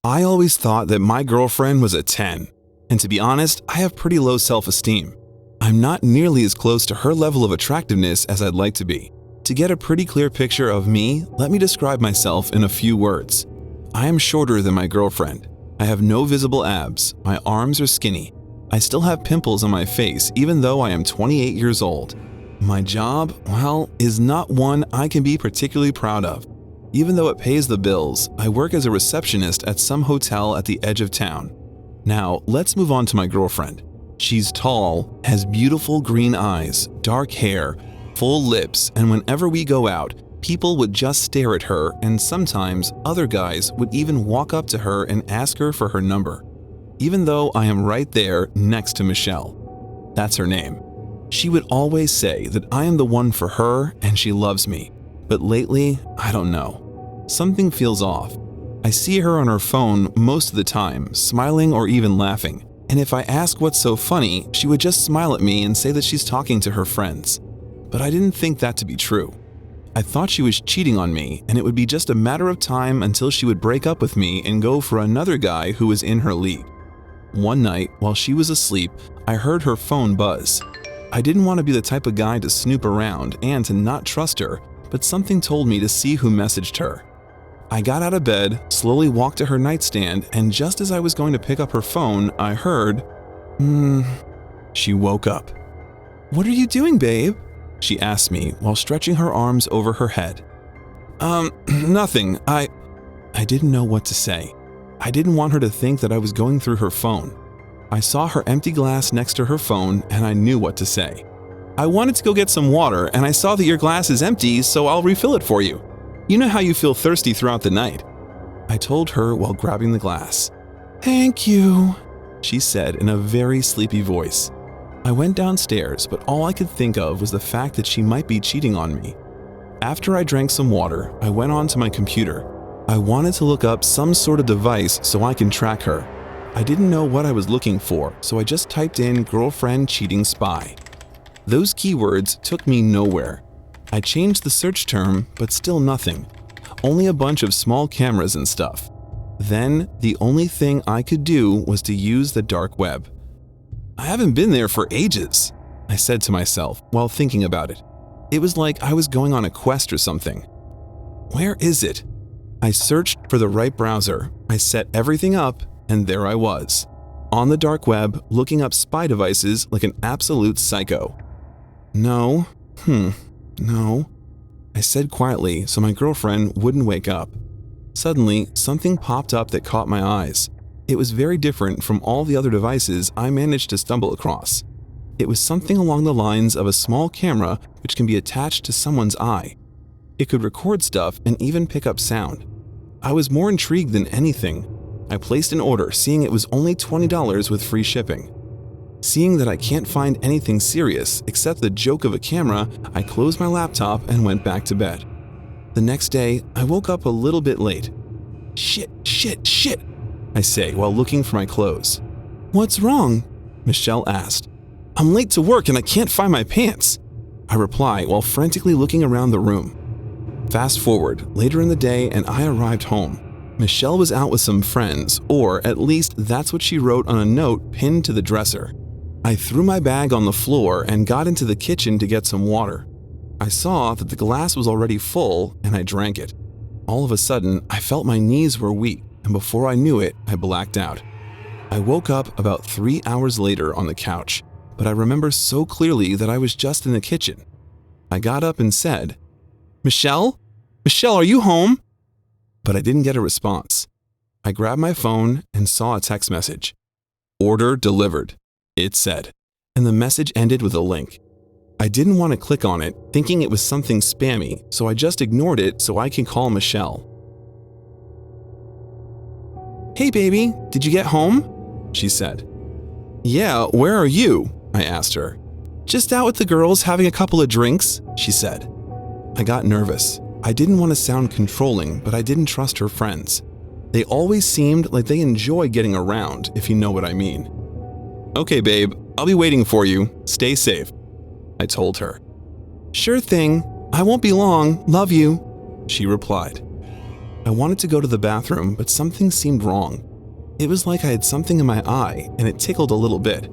I always thought that my girlfriend was a 10, and to be honest, I have pretty low self-esteem. I'm not nearly as close to her level of attractiveness as I'd like to be. To get a pretty clear picture of me, let me describe myself in a few words. I am shorter than my girlfriend. I have no visible abs. My arms are skinny. I still have pimples on my face even though I am 28 years old. My job, well, is not one I can be particularly proud of. Even though it pays the bills, I work as a receptionist at some hotel at the edge of town. Now, let's move on to my girlfriend. She's tall, has beautiful green eyes, dark hair, full lips, and whenever we go out, people would just stare at her, and sometimes other guys would even walk up to her and ask her for her number. Even though I am right there next to Michelle. That's her name. She would always say that I am the one for her and she loves me. But lately, I don't know. Something feels off. I see her on her phone most of the time, smiling or even laughing. And if I ask what's so funny, she would just smile at me and say that she's talking to her friends. But I didn't think that to be true. I thought she was cheating on me, and it would be just a matter of time until she would break up with me and go for another guy who was in her league. One night, while she was asleep, I heard her phone buzz. I didn't want to be the type of guy to snoop around and to not trust her, but something told me to see who messaged her. I got out of bed, slowly walked to her nightstand, and just as I was going to pick up her phone, I heard, She woke up. "What are you doing, babe?" she asked me while stretching her arms over her head. Nothing. I didn't know what to say. I didn't want her to think that I was going through her phone. I saw her empty glass next to her phone and I knew what to say. "I wanted to go get some water and I saw that your glass is empty, so I'll refill it for you. You know how you feel thirsty throughout the night," I told her while grabbing the glass. "Thank you," she said in a very sleepy voice. I went downstairs, but all I could think of was the fact that she might be cheating on me. After I drank some water, I went on to my computer. I wanted to look up some sort of device so I can track her. I didn't know what I was looking for, so I just typed in "girlfriend cheating spy." Those keywords took me nowhere. I changed the search term, but still nothing. Only a bunch of small cameras and stuff. Then, the only thing I could do was to use the dark web. I haven't been there for ages, I said to myself while thinking about it. It was like I was going on a quest or something. Where is it? I searched for the right browser. I set everything up, and there I was, on the dark web, looking up spy devices like an absolute psycho. No, I said quietly so my girlfriend wouldn't wake up. Suddenly, something popped up that caught my eyes. It was very different from all the other devices I managed to stumble across. It was something along the lines of a small camera which can be attached to someone's eye. It could record stuff and even pick up sound. I was more intrigued than anything. I placed an order, seeing it was only $20 with free shipping. Seeing that I can't find anything serious except the joke of a camera, I closed my laptop and went back to bed. The next day, I woke up a little bit late. Shit, I say while looking for my clothes. "What's wrong?" Michelle asked. "I'm late to work and I can't find my pants," I reply while frantically looking around the room. Fast forward, later in the day and I arrived home. Michelle was out with some friends, or at least that's what she wrote on a note pinned to the dresser. I threw my bag on the floor and got into the kitchen to get some water. I saw that the glass was already full and I drank it. All of a sudden, I felt my knees were weak, and before I knew it, I blacked out. I woke up about 3 hours later on the couch, but I remember so clearly that I was just in the kitchen. I got up and said, Michelle, are you home?" But I didn't get a response. I grabbed my phone and saw a text message. "Order delivered," it said, and the message ended with a link. I didn't want to click on it, thinking it was something spammy, so I just ignored it so I can call Michelle. "Hey baby, did you get home?" she said. "Yeah, where are you?" I asked her. "Just out with the girls having a couple of drinks," she said. I got nervous. I didn't want to sound controlling, but I didn't trust her friends. They always seemed like they enjoy getting around, if you know what I mean. "Okay babe, I'll be waiting for you. Stay safe," I told her. "Sure thing. I won't be long. Love you," she replied. I I wanted to go to the bathroom, but something seemed wrong. It was like I had something in my eye, and it tickled a little bit.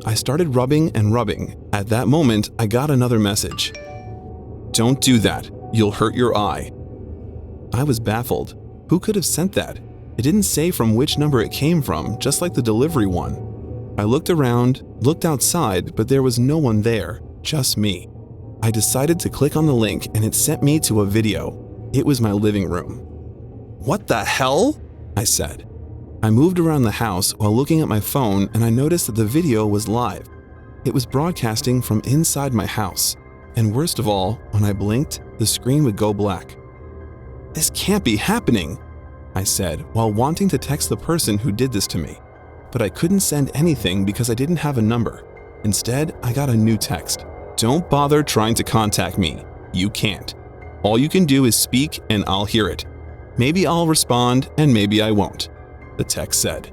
I started rubbing and rubbing. At that moment, I got another message. "Don't do that. You'll hurt your eye." I was baffled. Who could have sent that? It didn't say from which number it came from, just like the delivery one. I looked around, looked outside, but there was no one there, just me. I decided to click on the link and it sent me to a video. It was my living room. "What the hell?" I said. I moved around the house while looking at my phone and I noticed that the video was live. It was broadcasting from inside my house. And worst of all, when I blinked, the screen would go black. "This can't be happening," I said while wanting to text the person who did this to me. But I couldn't send anything because I didn't have a number. Instead, I got a new text. "Don't bother trying to contact me. You can't. All you can do is speak and I'll hear it. Maybe I'll respond and maybe I won't," the text said.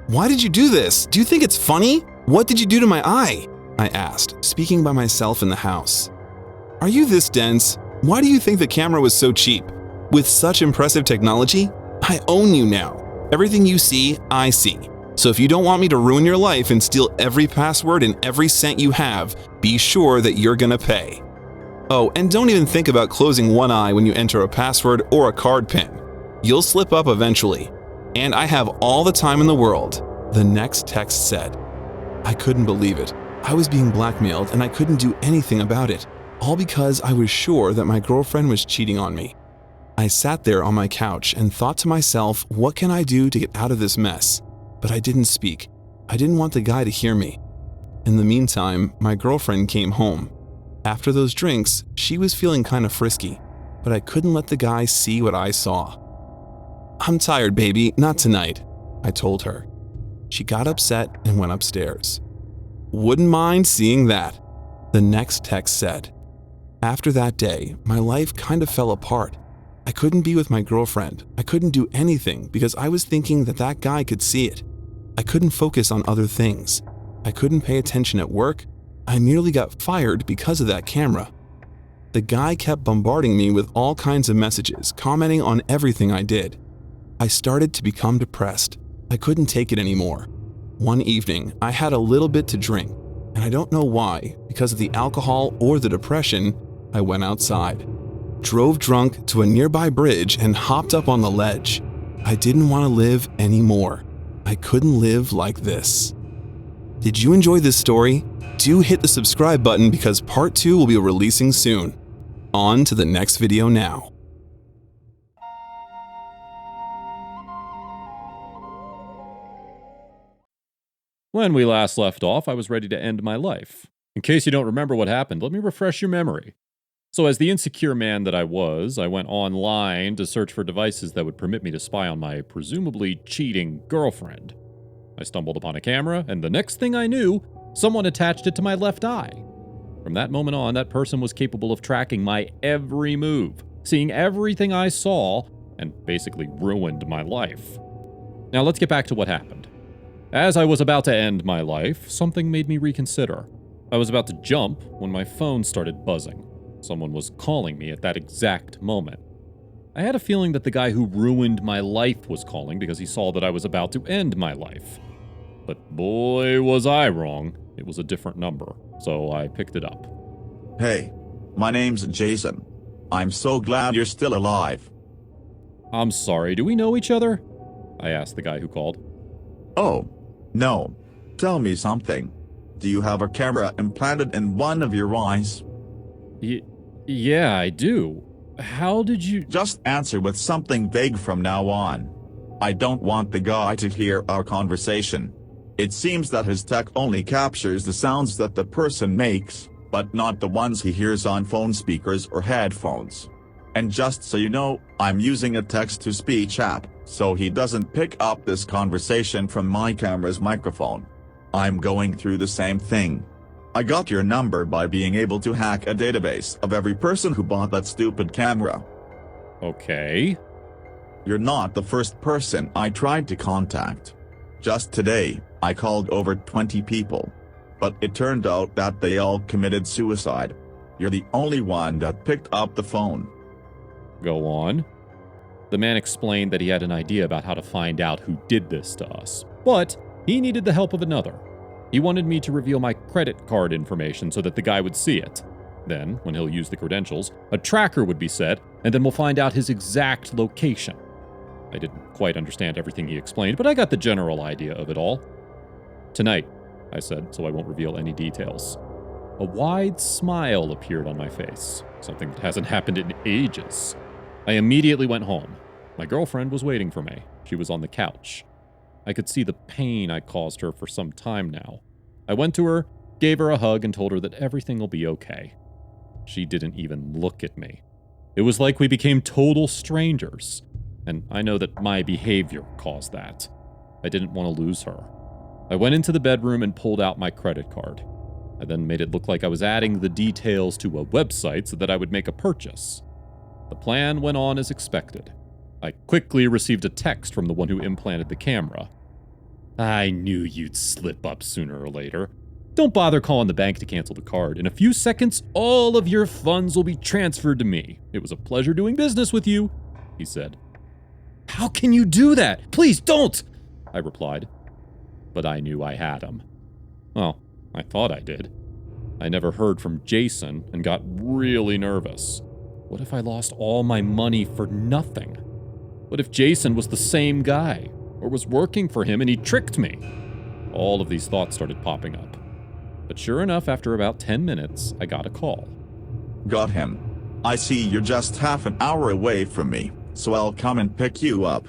"Why did you do this? Do you think it's funny? What did you do to my eye?" I asked, speaking by myself in the house. "Are you this dense? Why do you think the camera was so cheap? With such impressive technology, I own you now. Everything you see, I see. So if you don't want me to ruin your life and steal every password and every cent you have, be sure that you're gonna pay. Oh, and don't even think about closing one eye when you enter a password or a card PIN. You'll slip up eventually. And I have all the time in the world," the next text said. I couldn't believe it. I was being blackmailed and I couldn't do anything about it, all because I was sure that my girlfriend was cheating on me. I sat there on my couch and thought to myself, what can I do to get out of this mess? But I didn't speak. I didn't want the guy to hear me. In the meantime, my girlfriend came home. After those drinks, she was feeling kind of frisky, but I couldn't let the guy see what I saw. "I'm tired, baby, not tonight," I told her. She got upset and went upstairs. "Wouldn't mind seeing that," the next text said. After that day, my life kind of fell apart. I couldn't be with my girlfriend. I couldn't do anything because I was thinking that that guy could see it. I couldn't focus on other things. I couldn't pay attention at work. I nearly got fired because of that camera. The guy kept bombarding me with all kinds of messages, commenting on everything I did. I started to become depressed. I couldn't take it anymore. One evening, I had a little bit to drink, and I don't know why, because of the alcohol or the depression, I went outside. Drove drunk to a nearby bridge and hopped up on the ledge. I didn't want to live anymore. I couldn't live like this. Did you enjoy this story? Do hit the subscribe button because part 2 will be releasing soon. On to the next video now. When we last left off, I was ready to end my life. In case you don't remember what happened, let me refresh your memory. So as the insecure man that I was, I went online to search for devices that would permit me to spy on my presumably cheating girlfriend. I stumbled upon a camera, and the next thing I knew, someone attached it to my left eye. From that moment on, that person was capable of tracking my every move, seeing everything I saw, and basically ruined my life. Now let's get back to what happened. As I was about to end my life, something made me reconsider. I was about to jump when my phone started buzzing. Someone was calling me at that exact moment. I had a feeling that the guy who ruined my life was calling because he saw that I was about to end my life. But boy, was I wrong. It was a different number, so I picked it up. "Hey, my name's Jason. I'm so glad you're still alive." "I'm sorry, do we know each other?" I asked the guy who called. "Oh, no. Tell me something. Do you have a camera implanted in one of your eyes?" Yeah, I do. How did you— Just answer with something vague from now on. I don't want the guy to hear our conversation. It seems that his tech only captures the sounds that the person makes, but not the ones he hears on phone speakers or headphones. And just so you know, I'm using a text-to-speech app, so he doesn't pick up this conversation from my camera's microphone. I'm going through the same thing. I got your number by being able to hack a database of every person who bought that stupid camera. Okay. You're not the first person I tried to contact. Just today, I called over 20 people. But it turned out that they all committed suicide. You're the only one that picked up the phone. Go on. The man explained that he had an idea about how to find out who did this to us, but he needed the help of another. He wanted me to reveal my credit card information so that the guy would see it. Then, when he'll use the credentials, a tracker would be set, and then we'll find out his exact location. I didn't quite understand everything he explained, but I got the general idea of it all. "Tonight," I said, so I won't reveal any details. A wide smile appeared on my face, something that hasn't happened in ages. I immediately went home. My girlfriend was waiting for me. She was on the couch. I could see the pain I caused her for some time now. I went to her, gave her a hug, and told her that everything will be okay. She didn't even look at me. It was like we became total strangers, and I know that my behavior caused that. I didn't want to lose her. I went into the bedroom and pulled out my credit card. I then made it look like I was adding the details to a website so that I would make a purchase. The plan went on as expected. I quickly received a text from the one who implanted the camera. "I knew you'd slip up sooner or later. Don't bother calling the bank to cancel the card. In a few seconds, all of your funds will be transferred to me. It was a pleasure doing business with you," he said. "How can you do that? Please don't," I replied. But I knew I had him. Well, I thought I did. I never heard from Jason and got really nervous. What if I lost all my money for nothing? What if Jason was the same guy, or was working for him and he tricked me? All of these thoughts started popping up. But sure enough, after about 10 minutes, I got a call. Got him. I see you're just half an hour away from me, so I'll come and pick you up.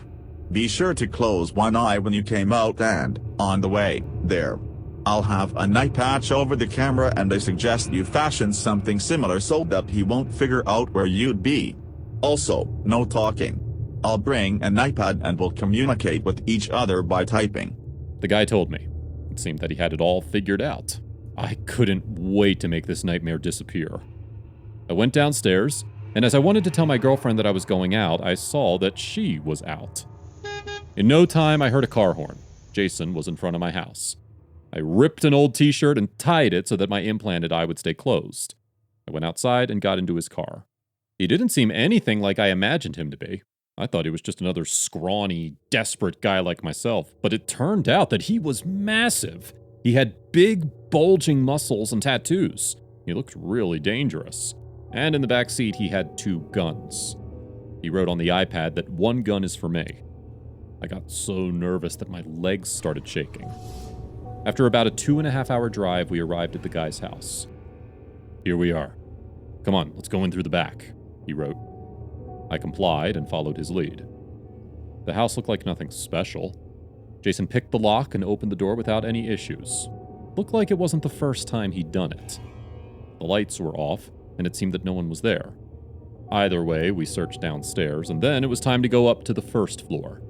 Be sure to close one eye when you came out, and, on the way there, I'll have a night patch over the camera, and I suggest you fashion something similar so that he won't figure out where you'd be. Also, no talking. I'll bring an iPad and we'll communicate with each other by typing." The guy told me. It seemed that he had it all figured out. I couldn't wait to make this nightmare disappear. I went downstairs, and as I wanted to tell my girlfriend that I was going out, I saw that she was out. In no time, I heard a car horn. Jason was in front of my house. I ripped an old t-shirt and tied it so that my implanted eye would stay closed. I went outside and got into his car. He didn't seem anything like I imagined him to be. I thought he was just another scrawny, desperate guy like myself, but it turned out that he was massive. He had big, bulging muscles and tattoos. He looked really dangerous. And in the back seat, he had 2 guns. He wrote on the iPad that 1 gun is for me. I got so nervous that my legs started shaking. After about a 2.5-hour drive, we arrived at the guy's house. "Here we are. Come on, let's go in through the back," he wrote. I complied and followed his lead. The house looked like nothing special. Jason picked the lock and opened the door without any issues. Looked like it wasn't the first time he'd done it. The lights were off, and it seemed that no one was there. Either way, we searched downstairs, and then it was time to go up to the first floor.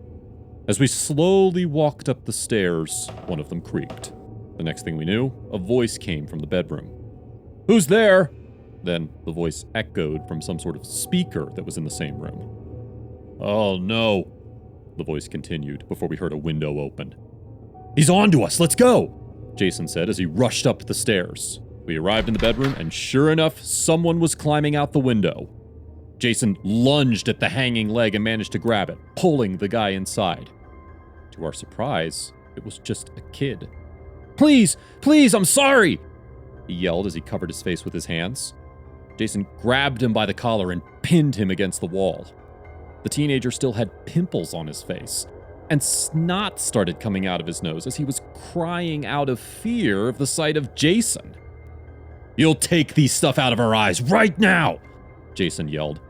As we slowly walked up the stairs, one of them creaked. The next thing we knew, a voice came from the bedroom. "Who's there?" Then the voice echoed from some sort of speaker that was in the same room. "Oh no," the voice continued before we heard a window open. "He's on to us, let's go," Jason said as he rushed up the stairs. We arrived in the bedroom, and sure enough, someone was climbing out the window. Jason lunged at the hanging leg and managed to grab it, pulling the guy inside. To our surprise, it was just a kid. Please, I'm sorry," he yelled as he covered his face with his hands. Jason grabbed him by the collar and pinned him against the wall. The teenager still had pimples on his face, and snot started coming out of his nose as he was crying out of fear of the sight of Jason. "You'll take these stuff out of our eyes right now," Jason yelled.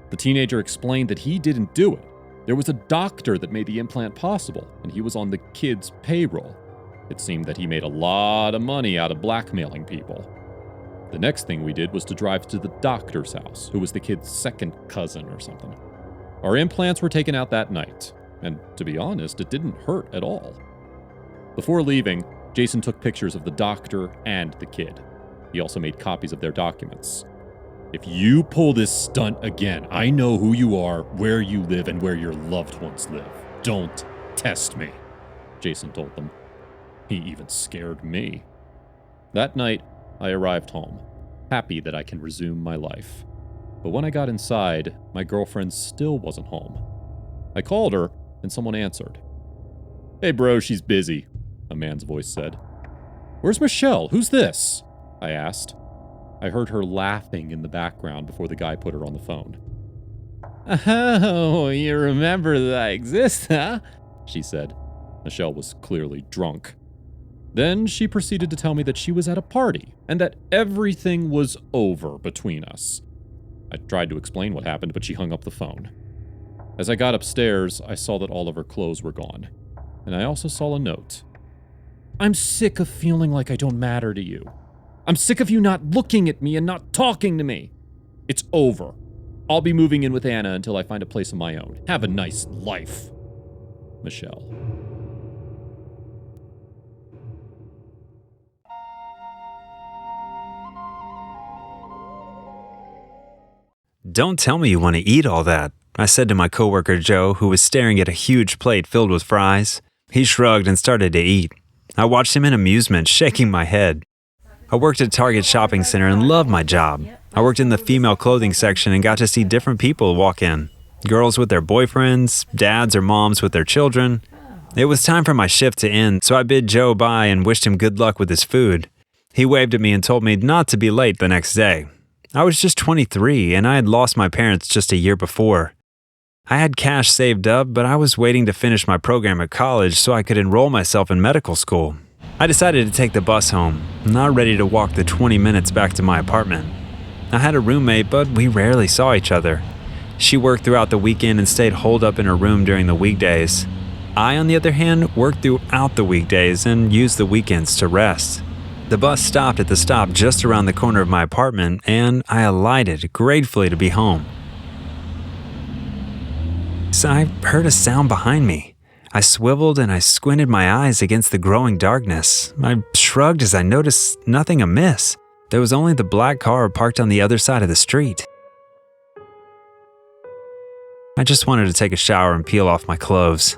The teenager explained that he didn't do it. There was a doctor that made the implant possible, and he was on the kid's payroll. It seemed that he made a lot of money out of blackmailing people. The next thing we did was to drive to the doctor's house, who was the kid's second cousin or something. Our implants were taken out that night, and to be honest, it didn't hurt at all. Before leaving, Jason took pictures of the doctor and the kid. He also made copies of their documents. "If you pull this stunt again, I know who you are, where you live, and where your loved ones live. Don't test me," Jason told them. He even scared me. That night, I arrived home, happy that I can resume my life. But when I got inside, my girlfriend still wasn't home. I called her, and someone answered. "Hey bro, she's busy," a man's voice said. "Where's Michelle? Who's this?" I asked. I heard her laughing in the background before the guy put her on the phone. "Oh, you remember that I exist, huh?" she said. Michelle was clearly drunk. Then she proceeded to tell me that she was at a party and that everything was over between us. I tried to explain what happened, but she hung up the phone. As I got upstairs, I saw that all of her clothes were gone, and I also saw a note. "I'm sick of feeling like I don't matter to you. I'm sick of you not looking at me and not talking to me. It's over. I'll be moving in with Anna until I find a place of my own. Have a nice life. Michelle." "Don't tell me you want to eat all that," I said to my coworker Joe, who was staring at a huge plate filled with fries. He shrugged and started to eat. I watched him in amusement, shaking my head. I worked at Target Shopping Center and loved my job. I worked in the female clothing section and got to see different people walk in. Girls with their boyfriends, dads or moms with their children. It was time for my shift to end, so I bid Joe bye and wished him good luck with his food. He waved at me and told me not to be late the next day. I was just 23 and I had lost my parents just a year before. I had cash saved up, but I was waiting to finish my program at college so I could enroll myself in medical school. I decided to take the bus home, not ready to walk the 20 minutes back to my apartment. I had a roommate, but we rarely saw each other. She worked throughout the weekend and stayed holed up in her room during the weekdays. I, on the other hand, worked throughout the weekdays and used the weekends to rest. The bus stopped at the stop just around the corner of my apartment, and I alighted, gratefully to be home. So I heard a sound behind me. I swiveled and I squinted my eyes against the growing darkness. I shrugged as I noticed nothing amiss. There was only the black car parked on the other side of the street. I just wanted to take a shower and peel off my clothes.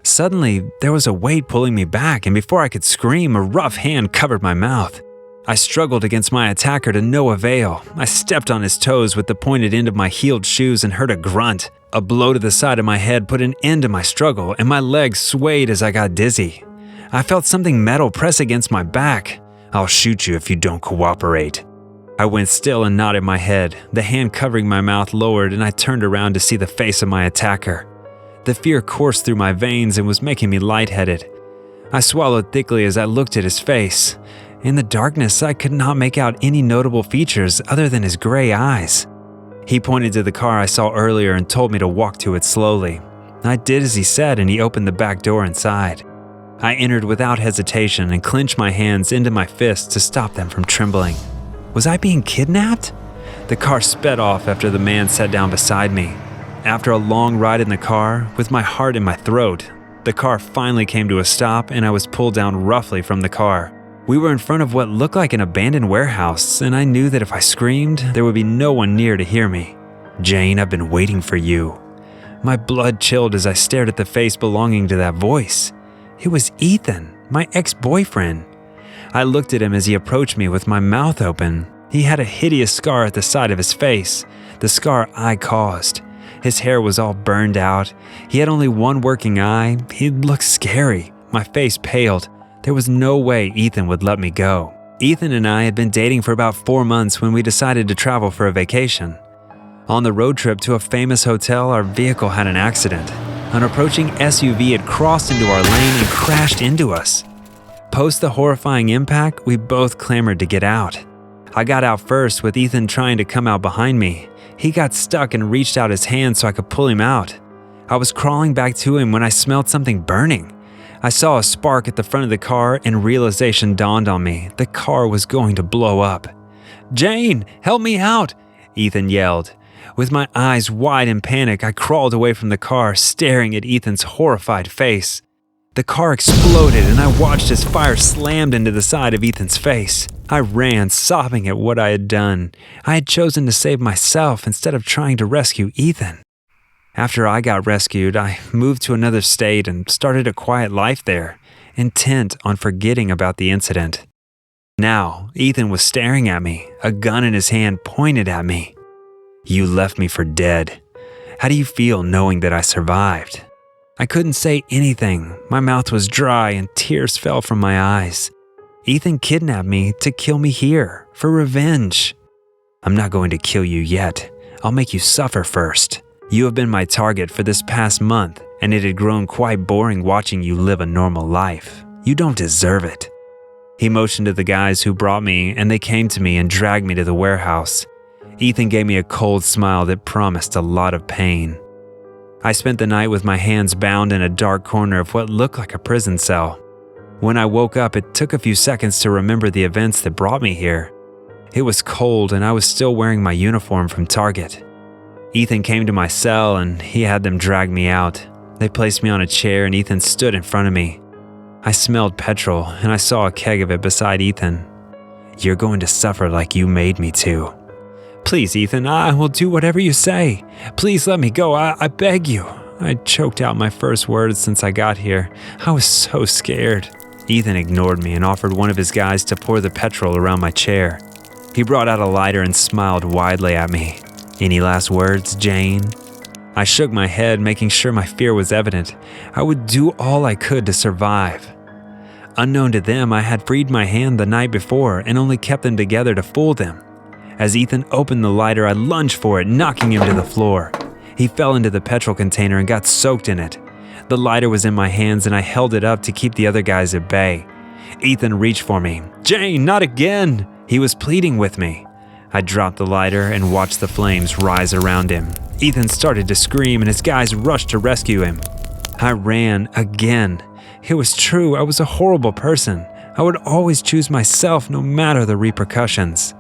Suddenly, there was a weight pulling me back, and before I could scream, a rough hand covered my mouth. I struggled against my attacker to no avail. I stepped on his toes with the pointed end of my heeled shoes and heard a grunt. A blow to the side of my head put an end to my struggle, and my legs swayed as I got dizzy. I felt something metal press against my back. "I'll shoot you if you don't cooperate." I went still and nodded my head. The hand covering my mouth lowered, and I turned around to see the face of my attacker. The fear coursed through my veins and was making me lightheaded. I swallowed thickly as I looked at his face. In the darkness, I could not make out any notable features other than his gray eyes. He pointed to the car I saw earlier and told me to walk to it slowly. I did as he said, and he opened the back door inside. I entered without hesitation and clenched my hands into my fists to stop them from trembling. Was I being kidnapped? The car sped off after the man sat down beside me. After a long ride in the car, with my heart in my throat, the car finally came to a stop and I was pulled down roughly from the car. We were in front of what looked like an abandoned warehouse, and I knew that if I screamed, there would be no one near to hear me. "Jane, I've been waiting for you." My blood chilled as I stared at the face belonging to that voice. It was Ethan, my ex-boyfriend. I looked at him as he approached me with my mouth open. He had a hideous scar at the side of his face, the scar I caused. His hair was all burned out. He had only one working eye. He looked scary. My face paled. There was no way Ethan would let me go. Ethan and I had been dating for about 4 months when we decided to travel for a vacation. On the road trip to a famous hotel, our vehicle had an accident. An approaching SUV had crossed into our lane and crashed into us. Post the horrifying impact, we both clamored to get out. I got out first, with Ethan trying to come out behind me. He got stuck and reached out his hand so I could pull him out. I was crawling back to him when I smelled something burning. I saw a spark at the front of the car and realization dawned on me. The car was going to blow up. "Jane, help me out!" Ethan yelled. With my eyes wide in panic, I crawled away from the car, staring at Ethan's horrified face. The car exploded and I watched as fire slammed into the side of Ethan's face. I ran, sobbing at what I had done. I had chosen to save myself instead of trying to rescue Ethan. After I got rescued, I moved to another state and started a quiet life there, intent on forgetting about the incident. Now, Ethan was staring at me, a gun in his hand pointed at me. "You left me for dead." How do you feel knowing that I survived? I couldn't say anything. My mouth was dry and tears fell from my eyes. Ethan kidnapped me to kill me here, for revenge. I'm not going to kill you yet. I'll make you suffer first. You have been my target for this past month, and it had grown quite boring watching you live a normal life. You don't deserve it. He motioned to the guys who brought me, and they came to me and dragged me to the warehouse. Ethan gave me a cold smile that promised a lot of pain. I spent the night with my hands bound in a dark corner of what looked like a prison cell. When I woke up, it took a few seconds to remember the events that brought me here. It was cold and I was still wearing my uniform from Target. Ethan came to my cell and he had them drag me out. They placed me on a chair and Ethan stood in front of me. I smelled petrol and I saw a keg of it beside Ethan. You're going to suffer like you made me to. Please, Ethan, I will do whatever you say. Please let me go, I beg you. I choked out my first words since I got here. I was so scared. Ethan ignored me and offered one of his guys to pour the petrol around my chair. He brought out a lighter and smiled widely at me. Any last words, Jane? I shook my head, making sure my fear was evident. I would do all I could to survive. Unknown to them, I had freed my hand the night before and only kept them together to fool them. As Ethan opened the lighter, I lunged for it, knocking him to the floor. He fell into the petrol container and got soaked in it. The lighter was in my hands and I held it up to keep the other guys at bay. Ethan reached for me. Jane, not again! He was pleading with me. I dropped the lighter and watched the flames rise around him. Ethan started to scream and his guys rushed to rescue him. I ran again. It was true, I was a horrible person. I would always choose myself no matter the repercussions.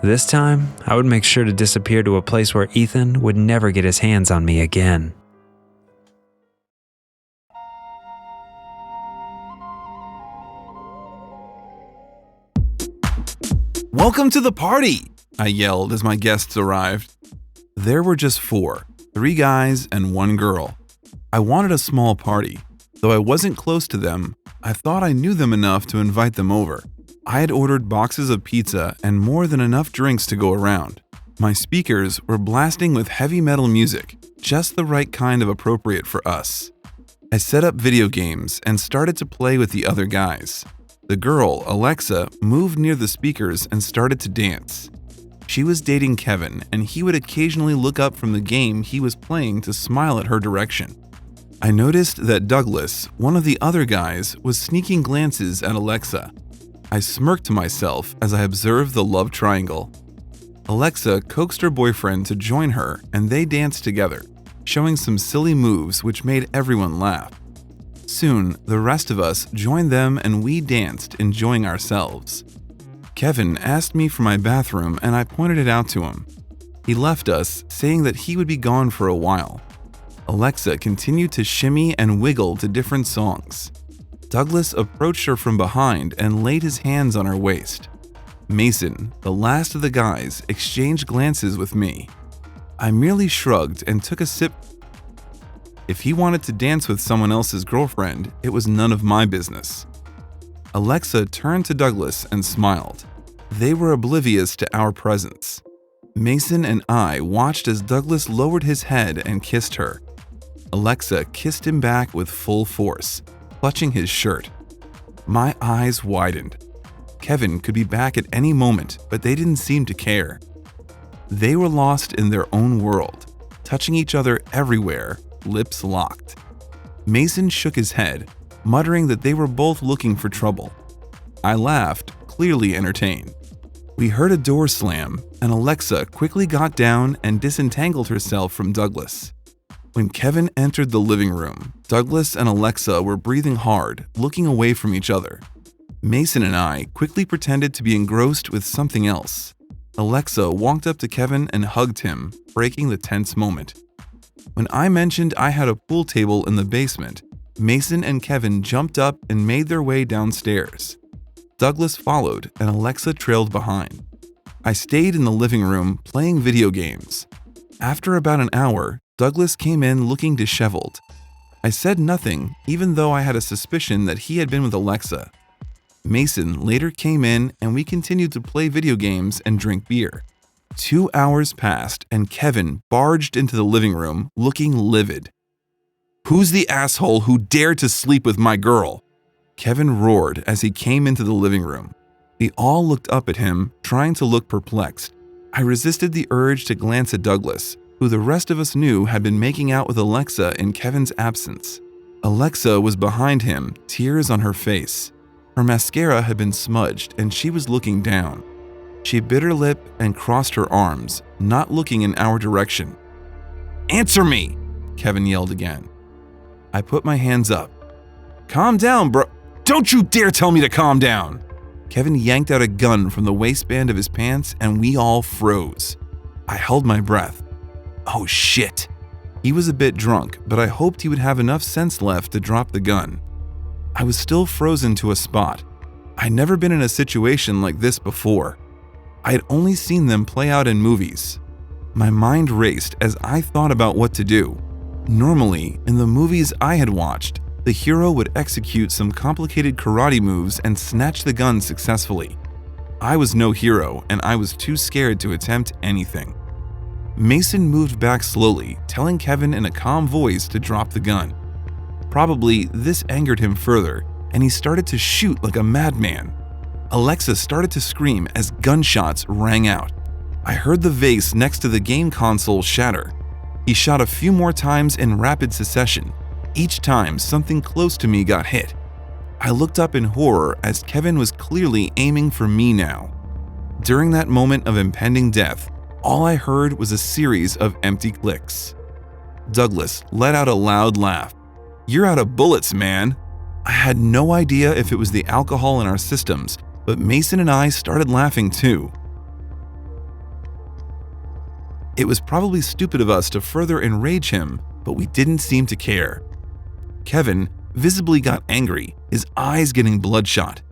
This time, I would make sure to disappear to a place where Ethan would never get his hands on me again. "Welcome to the party!" I yelled as my guests arrived. There were just 4, 3 guys and 1 girl. I wanted a small party. Though I wasn't close to them, I thought I knew them enough to invite them over. I had ordered boxes of pizza and more than enough drinks to go around. My speakers were blasting with heavy metal music, just the right kind of appropriate for us. I set up video games and started to play with the other guys. The girl, Alexa, moved near the speakers and started to dance. She was dating Kevin, and he would occasionally look up from the game he was playing to smile at her direction. I noticed that Douglas, one of the other guys, was sneaking glances at Alexa. I smirked to myself as I observed the love triangle. Alexa coaxed her boyfriend to join her, and they danced together, showing some silly moves which made everyone laugh. Soon, the rest of us joined them and we danced, enjoying ourselves. Kevin asked me for my bathroom and I pointed it out to him. He left us, saying that he would be gone for a while. Alexa continued to shimmy and wiggle to different songs. Douglas approached her from behind and laid his hands on her waist. Mason, the last of the guys, exchanged glances with me. I merely shrugged and took a sip. If he wanted to dance with someone else's girlfriend, it was none of my business. Alexa turned to Douglas and smiled. They were oblivious to our presence. Mason and I watched as Douglas lowered his head and kissed her. Alexa kissed him back with full force, clutching his shirt. My eyes widened. Kevin could be back at any moment, but they didn't seem to care. They were lost in their own world, touching each other everywhere, lips locked. Mason shook his head, muttering that they were both looking for trouble. I laughed, clearly entertained. We heard a door slam, and Alexa quickly got down and disentangled herself from Douglas. When Kevin entered the living room, Douglas and Alexa were breathing hard, looking away from each other. Mason and I quickly pretended to be engrossed with something else. Alexa walked up to Kevin and hugged him, breaking the tense moment. When I mentioned I had a pool table in the basement, Mason and Kevin jumped up and made their way downstairs. Douglas followed and Alexa trailed behind. I stayed in the living room playing video games. After about an hour, Douglas came in looking disheveled. I said nothing, even though I had a suspicion that he had been with Alexa. Mason later came in and we continued to play video games and drink beer. 2 hours passed and Kevin barged into the living room looking livid. "Who's the asshole who dared to sleep with my girl?" Kevin roared as he came into the living room. We all looked up at him, trying to look perplexed. I resisted the urge to glance at Douglas, who the rest of us knew had been making out with Alexa in Kevin's absence. Alexa was behind him, tears on her face. Her mascara had been smudged and she was looking down. She bit her lip and crossed her arms, not looking in our direction. "Answer me!" Kevin yelled again. I put my hands up. "Calm down, bro. Don't you dare tell me to calm down!" Kevin yanked out a gun from the waistband of his pants and we all froze. I held my breath. Oh shit. He was a bit drunk, but I hoped he would have enough sense left to drop the gun. I was still frozen to a spot. I'd never been in a situation like this before. I had only seen them play out in movies. My mind raced as I thought about what to do. Normally, in the movies I had watched, the hero would execute some complicated karate moves and snatch the gun successfully. I was no hero, and I was too scared to attempt anything. Mason moved back slowly, telling Kevin in a calm voice to drop the gun. Probably this angered him further, and he started to shoot like a madman. Alexa started to scream as gunshots rang out. I heard the vase next to the game console shatter. He shot a few more times in rapid succession. Each time, something close to me got hit. I looked up in horror as Kevin was clearly aiming for me now. During that moment of impending death, all I heard was a series of empty clicks. Douglas let out a loud laugh. "You're out of bullets, man." I had no idea if it was the alcohol in our systems, but Mason and I started laughing too. It was probably stupid of us to further enrage him, but we didn't seem to care. Kevin visibly got angry, his eyes getting bloodshot.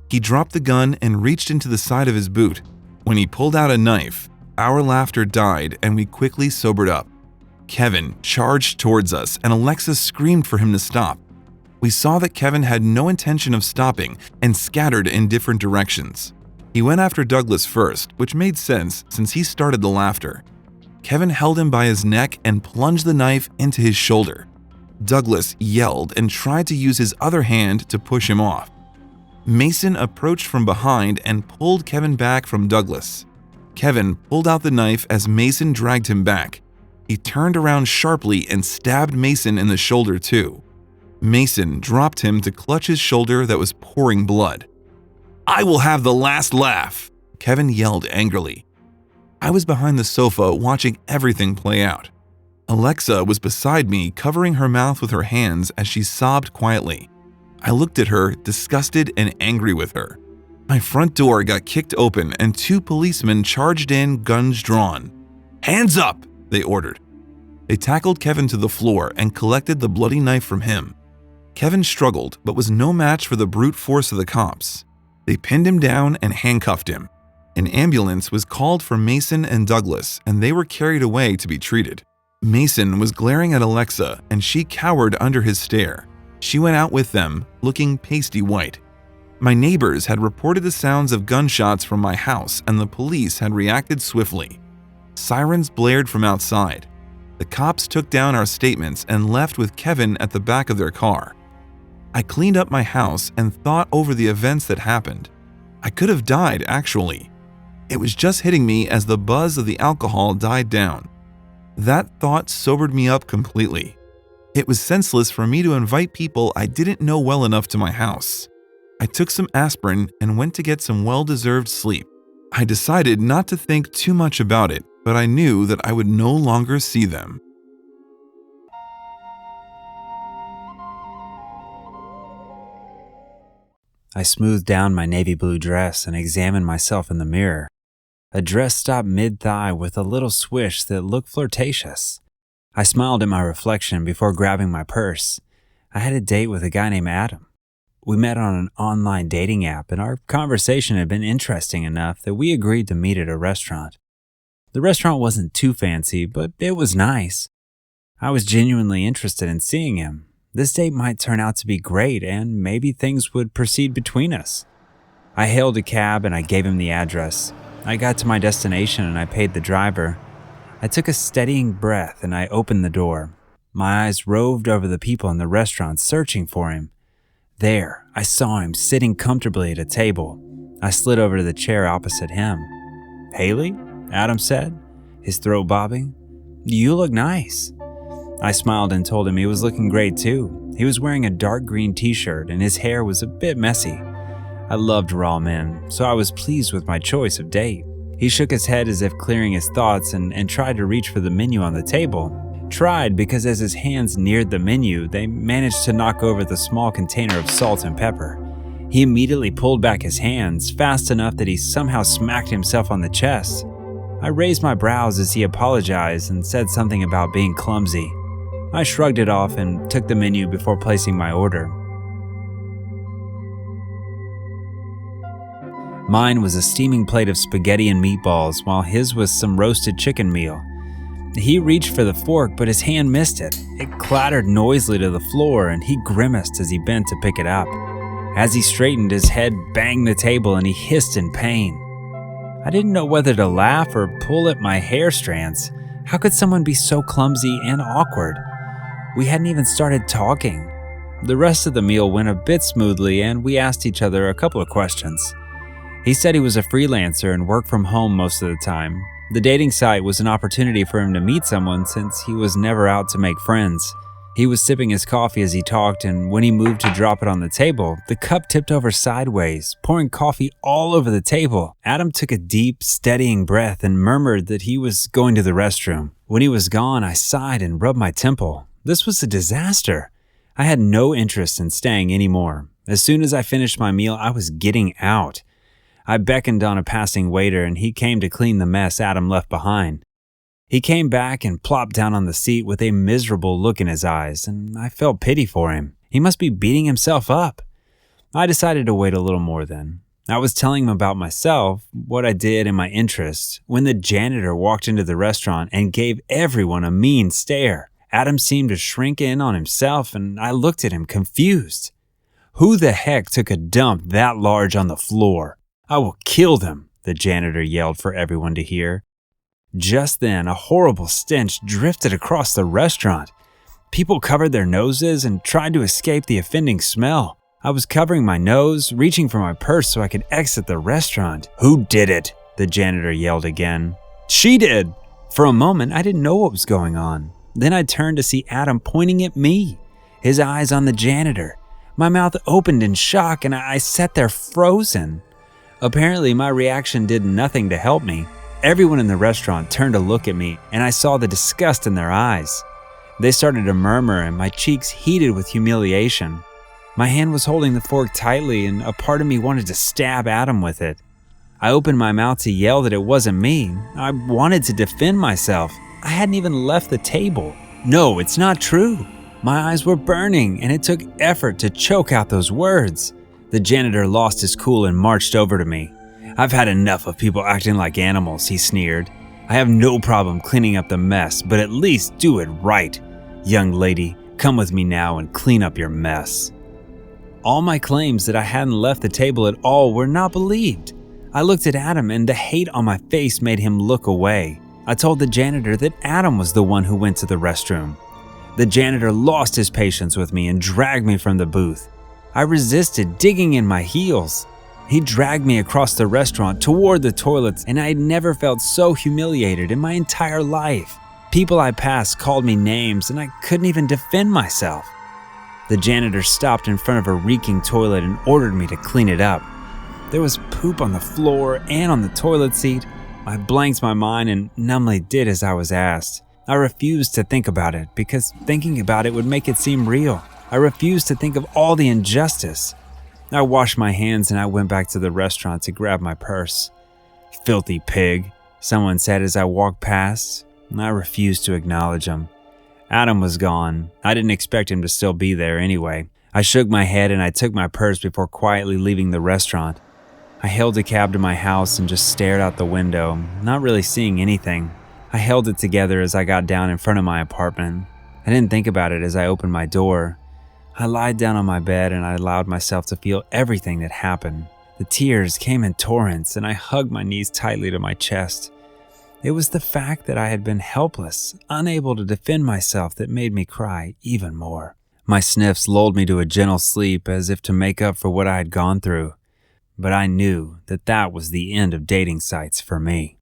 He dropped the gun and reached into the side of his boot. When he pulled out a knife, our laughter died and we quickly sobered up. Kevin charged towards us and Alexa screamed for him to stop. We saw that Kevin had no intention of stopping and scattered in different directions. He went after Douglas first, which made sense since he started the laughter. Kevin held him by his neck and plunged the knife into his shoulder. Douglas yelled and tried to use his other hand to push him off. Mason approached from behind and pulled Kevin back from Douglas. Kevin pulled out the knife as Mason dragged him back. He turned around sharply and stabbed Mason in the shoulder too. Mason dropped him to clutch his shoulder that was pouring blood. "I will have the last laugh," Kevin yelled angrily. I was behind the sofa watching everything play out. Alexa was beside me, covering her mouth with her hands as she sobbed quietly. I looked at her, disgusted and angry with her. My front door got kicked open and 2 policemen charged in, guns drawn. "Hands up!" they ordered. They tackled Kevin to the floor and collected the bloody knife from him. Kevin struggled, but was no match for the brute force of the cops. They pinned him down and handcuffed him. An ambulance was called for Mason and Douglas, and they were carried away to be treated. Mason was glaring at Alexa, and she cowered under his stare. She went out with them, looking pasty white. My neighbors had reported the sounds of gunshots from my house, and the police had reacted swiftly. Sirens blared from outside. The cops took down our statements and left with Kevin at the back of their car. I cleaned up my house and thought over the events that happened. I could have died, actually. It was just hitting me as the buzz of the alcohol died down. That thought sobered me up completely. It was senseless for me to invite people I didn't know well enough to my house. I took some aspirin and went to get some well-deserved sleep. I decided not to think too much about it, but I knew that I would no longer see them. I smoothed down my navy blue dress and examined myself in the mirror. A dress stopped mid-thigh with a little swish that looked flirtatious. I smiled at my reflection before grabbing my purse. I had a date with a guy named Adam. We met on an online dating app, and our conversation had been interesting enough that we agreed to meet at a restaurant. The restaurant wasn't too fancy, but it was nice. I was genuinely interested in seeing him. This date might turn out to be great, and maybe things would proceed between us. I hailed a cab and I gave him the address. I got to my destination and I paid the driver. I took a steadying breath and I opened the door. My eyes roved over the people in the restaurant searching for him. There, I saw him sitting comfortably at a table. I slid over to the chair opposite him. "Haley?" Adam said, his throat bobbing. "You look nice." I smiled and told him he was looking great too. He was wearing a dark green t-shirt and his hair was a bit messy. I loved raw men, so I was pleased with my choice of date. He shook his head as if clearing his thoughts and tried to reach for the menu on the table. Tried because as his hands neared the menu, they managed to knock over the small container of salt and pepper. He immediately pulled back his hands, fast enough that he somehow smacked himself on the chest. I raised my brows as he apologized and said something about being clumsy. I shrugged it off and took the menu before placing my order. Mine was a steaming plate of spaghetti and meatballs, while his was some roasted chicken meal. He reached for the fork, but his hand missed it. It clattered noisily to the floor, and he grimaced as he bent to pick it up. As he straightened, his head banged the table and he hissed in pain. I didn't know whether to laugh or pull at my hair strands. How could someone be so clumsy and awkward? We hadn't even started talking. The rest of the meal went a bit smoothly, and we asked each other a couple of questions. He said he was a freelancer and worked from home most of the time. The dating site was an opportunity for him to meet someone since he was never out to make friends. He was sipping his coffee as he talked, and when he moved to drop it on the table, the cup tipped over sideways, pouring coffee all over the table. Adam took a deep, steadying breath and murmured that he was going to the restroom. When he was gone, I sighed and rubbed my temple. This was a disaster. I had no interest in staying anymore. As soon as I finished my meal, I was getting out. I beckoned on a passing waiter and he came to clean the mess Adam left behind. He came back and plopped down on the seat with a miserable look in his eyes, and I felt pity for him. He must be beating himself up. I decided to wait a little more then. I was telling him about myself, what I did and my interests, when the janitor walked into the restaurant and gave everyone a mean stare. Adam seemed to shrink in on himself and I looked at him confused. Who the heck took a dump that large on the floor? "I will kill them," the janitor yelled for everyone to hear. Just then, a horrible stench drifted across the restaurant. People covered their noses and tried to escape the offending smell. I was covering my nose, reaching for my purse so I could exit the restaurant. "Who did it?" the janitor yelled again. "She did!" For a moment, I didn't know what was going on. Then I turned to see Adam pointing at me, his eyes on the janitor. My mouth opened in shock and I sat there frozen. Apparently, my reaction did nothing to help me. Everyone in the restaurant turned to look at me, and I saw the disgust in their eyes. They started to murmur, and my cheeks heated with humiliation. My hand was holding the fork tightly, and a part of me wanted to stab Adam with it. I opened my mouth to yell that it wasn't me. I wanted to defend myself. I hadn't even left the table. No, it's not true. My eyes were burning, and it took effort to choke out those words. The janitor lost his cool and marched over to me. "I've had enough of people acting like animals," he sneered. "I have no problem cleaning up the mess, but at least do it right. Young lady, come with me now and clean up your mess." All my claims that I hadn't left the table at all were not believed. I looked at Adam and the hate on my face made him look away. I told the janitor that Adam was the one who went to the restroom. The janitor lost his patience with me and dragged me from the booth. I resisted, digging in my heels. He dragged me across the restaurant toward the toilets, and I had never felt so humiliated in my entire life. People I passed called me names, and I couldn't even defend myself. The janitor stopped in front of a reeking toilet and ordered me to clean it up. There was poop on the floor and on the toilet seat. I blanked my mind and numbly did as I was asked. I refused to think about it because thinking about it would make it seem real. I refused to think of all the injustice. I washed my hands and I went back to the restaurant to grab my purse. "Filthy pig," someone said as I walked past. I refused to acknowledge him. Adam was gone. I didn't expect him to still be there anyway. I shook my head and I took my purse before quietly leaving the restaurant. I hailed a cab to my house and just stared out the window, not really seeing anything. I held it together as I got down in front of my apartment. I didn't think about it as I opened my door. I lied down on my bed and I allowed myself to feel everything that happened. The tears came in torrents, and I hugged my knees tightly to my chest. It was the fact that I had been helpless, unable to defend myself, that made me cry even more. My sniffs lulled me to a gentle sleep as if to make up for what I had gone through. But I knew that that was the end of dating sites for me.